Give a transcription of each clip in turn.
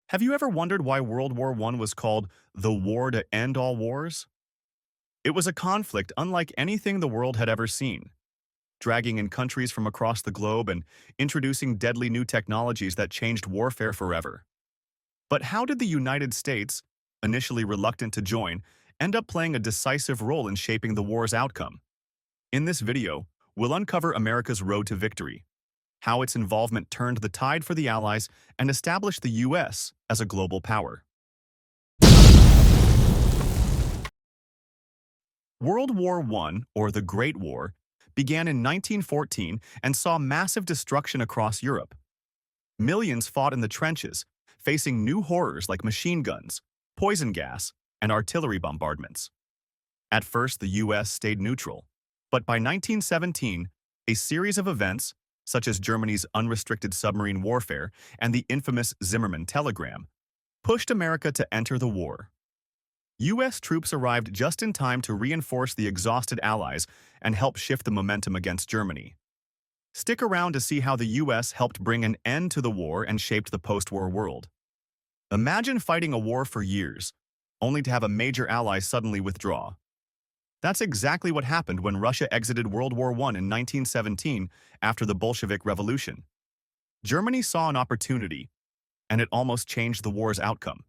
Have you ever wondered why World War I was called the war to end all wars? It was a conflict unlike anything the world had ever seen, dragging in countries from across the globe and introducing deadly new technologies that changed warfare forever. But how did the United States, initially reluctant to join, end up playing a decisive role in shaping the war's outcome? In this video, we'll uncover America's road to victory, how its involvement turned the tide for the Allies and established the U.S. as a global power. World War I, or the Great War, began in 1914 and saw massive destruction across Europe. Millions fought in the trenches, facing new horrors like machine guns, poison gas, and artillery bombardments. At first, the U.S. stayed neutral, but by 1917, a series of events, such as Germany's unrestricted submarine warfare and the infamous Zimmermann telegram, pushed America to enter the war. U.S. troops arrived just in time to reinforce the exhausted Allies and help shift the momentum against Germany. Stick around to see how the U.S. helped bring an end to the war and shaped the post-war world. Imagine fighting a war for years, only to have a major ally suddenly withdraw. That's exactly what happened when Russia exited World War I in 1917 after the Bolshevik Revolution. Germany saw an opportunity, and it almost changed the war's outcome.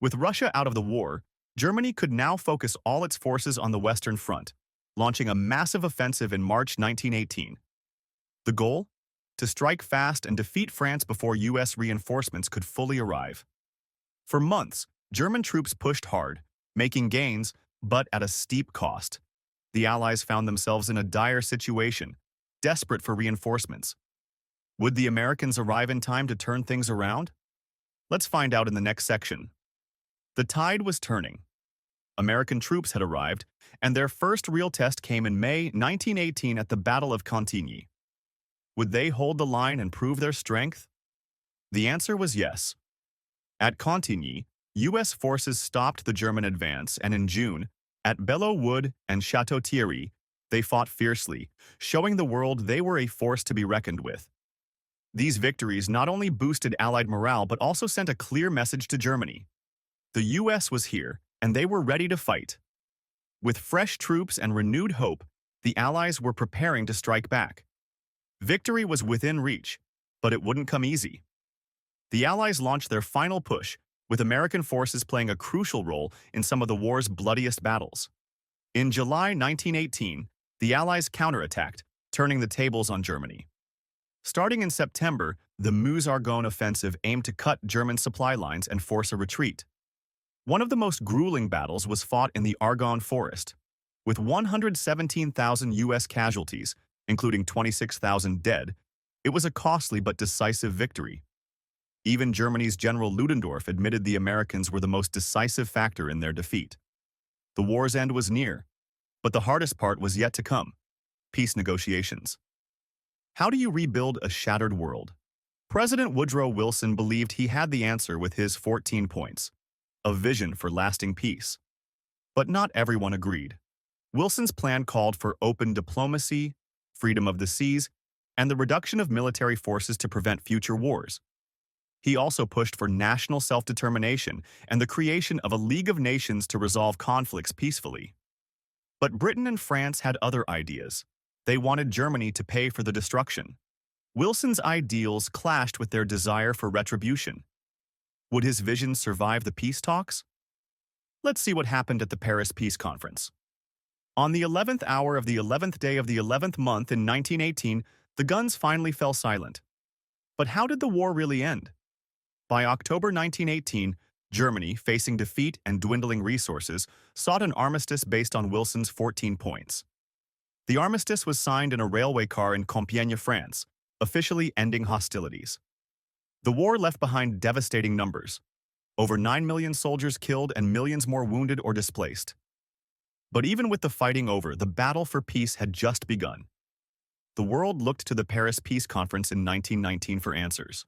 With Russia out of the war, Germany could now focus all its forces on the Western Front, launching a massive offensive in March 1918. The goal? To strike fast and defeat France before U.S. reinforcements could fully arrive. For months, German troops pushed hard, making gains, but at a steep cost. The Allies found themselves in a dire situation, desperate for reinforcements. Would the Americans arrive in time to turn things around? Let's find out in the next section. The tide was turning. American troops had arrived, and their first real test came in May 1918 at the Battle of Cantigny. Would they hold the line and prove their strength? The answer was yes. At Cantigny, U.S. forces stopped the German advance, and in June, at Belleau Wood and Château Thierry, they fought fiercely, showing the world they were a force to be reckoned with. These victories not only boosted Allied morale but also sent a clear message to Germany. The U.S. was here, and they were ready to fight. With fresh troops and renewed hope, the Allies were preparing to strike back. Victory was within reach, but it wouldn't come easy. The Allies launched their final push, with American forces playing a crucial role in some of the war's bloodiest battles. In July 1918, the Allies counterattacked, turning the tables on Germany. Starting in September, the Meuse-Argonne offensive aimed to cut German supply lines and force a retreat. One of the most grueling battles was fought in the Argonne Forest. With 117,000 U.S. casualties, including 26,000 dead, it was a costly but decisive victory. Even Germany's General Ludendorff admitted the Americans were the most decisive factor in their defeat. The war's end was near, but the hardest part was yet to come: peace negotiations. How do you rebuild a shattered world? President Woodrow Wilson believed he had the answer with his 14 points, a vision for lasting peace. But not everyone agreed. Wilson's plan called for open diplomacy, freedom of the seas, and the reduction of military forces to prevent future wars. He also pushed for national self-determination and the creation of a League of Nations to resolve conflicts peacefully. But Britain and France had other ideas. They wanted Germany to pay for the destruction. Wilson's ideals clashed with their desire for retribution. Would his vision survive the peace talks? Let's see what happened at the Paris Peace Conference. On the 11th hour of the 11th day of the 11th month in 1918, the guns finally fell silent. But how did the war really end? By October 1918, Germany, facing defeat and dwindling resources, sought an armistice based on Wilson's 14 points. The armistice was signed in a railway car in Compiègne, France, officially ending hostilities. The war left behind devastating numbers: over 9 million soldiers killed and millions more wounded or displaced. But even with the fighting over, the battle for peace had just begun. The world looked to the Paris Peace Conference in 1919 for answers.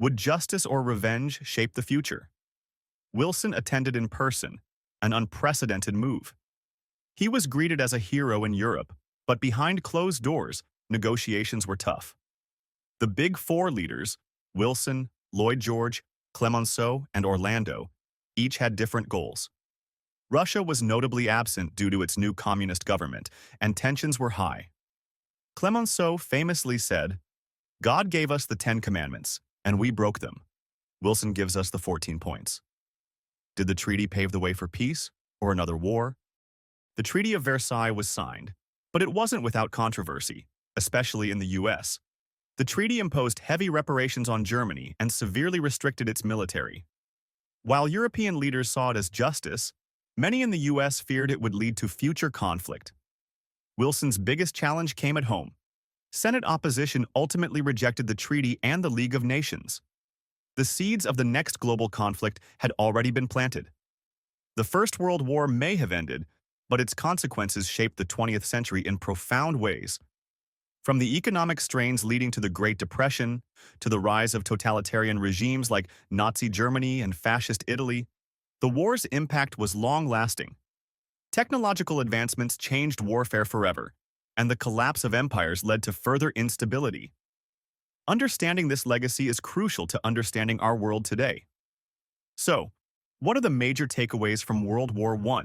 Would justice or revenge shape the future? Wilson attended in person, an unprecedented move. He was greeted as a hero in Europe, but behind closed doors, negotiations were tough. The Big Four leaders, Wilson, Lloyd George, Clemenceau, and Orlando each had different goals. Russia was notably absent due to its new communist government, and tensions were high. Clemenceau famously said, "God gave us the 10 Commandments, and we broke them. Wilson gives us the 14 points." Did the treaty pave the way for peace or another war? The Treaty of Versailles was signed, but it wasn't without controversy, especially in the U.S. The treaty imposed heavy reparations on Germany and severely restricted its military. While European leaders saw it as justice, many in the U.S. feared it would lead to future conflict. Wilson's biggest challenge came at home. Senate opposition ultimately rejected the treaty and the League of Nations. The seeds of the next global conflict had already been planted. The First World War may have ended, but its consequences shaped the 20th century in profound ways. From the economic strains leading to the Great Depression, to the rise of totalitarian regimes like Nazi Germany and Fascist Italy, the war's impact was long-lasting. Technological advancements changed warfare forever, and the collapse of empires led to further instability. Understanding this legacy is crucial to understanding our world today. So, what are the major takeaways from World War I?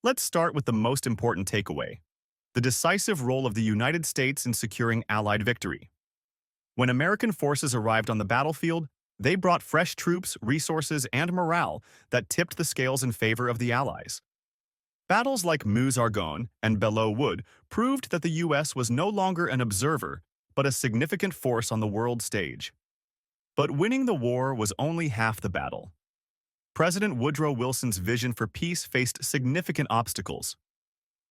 Let's start with the most important takeaway: the decisive role of the United States in securing Allied victory. When American forces arrived on the battlefield, they brought fresh troops, resources, and morale that tipped the scales in favor of the Allies. Battles like Meuse-Argonne and Belleau Wood proved that the U.S. was no longer an observer, but a significant force on the world stage. But winning the war was only half the battle. President Woodrow Wilson's vision for peace faced significant obstacles.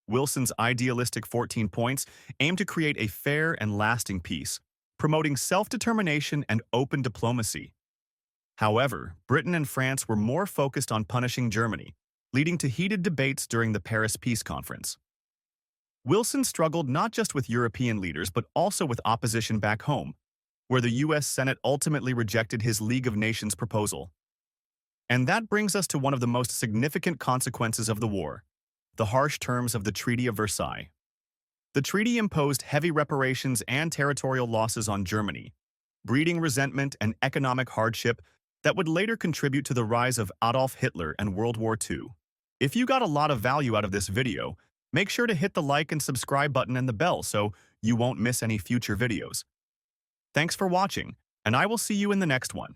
Wilson's idealistic 14 points aimed to create a fair and lasting peace, promoting self-determination and open diplomacy. However, Britain and France were more focused on punishing Germany, leading to heated debates during the Paris Peace Conference. Wilson struggled not just with European leaders but also with opposition back home, where the U.S. Senate ultimately rejected his League of Nations proposal. And that brings us to one of the most significant consequences of the war: the harsh terms of the Treaty of Versailles. The treaty imposed heavy reparations and territorial losses on Germany, breeding resentment and economic hardship that would later contribute to the rise of Adolf Hitler and World War II. If you got a lot of value out of this video, make sure to hit the like and subscribe button and the bell so you won't miss any future videos. Thanks for watching, and I will see you in the next one.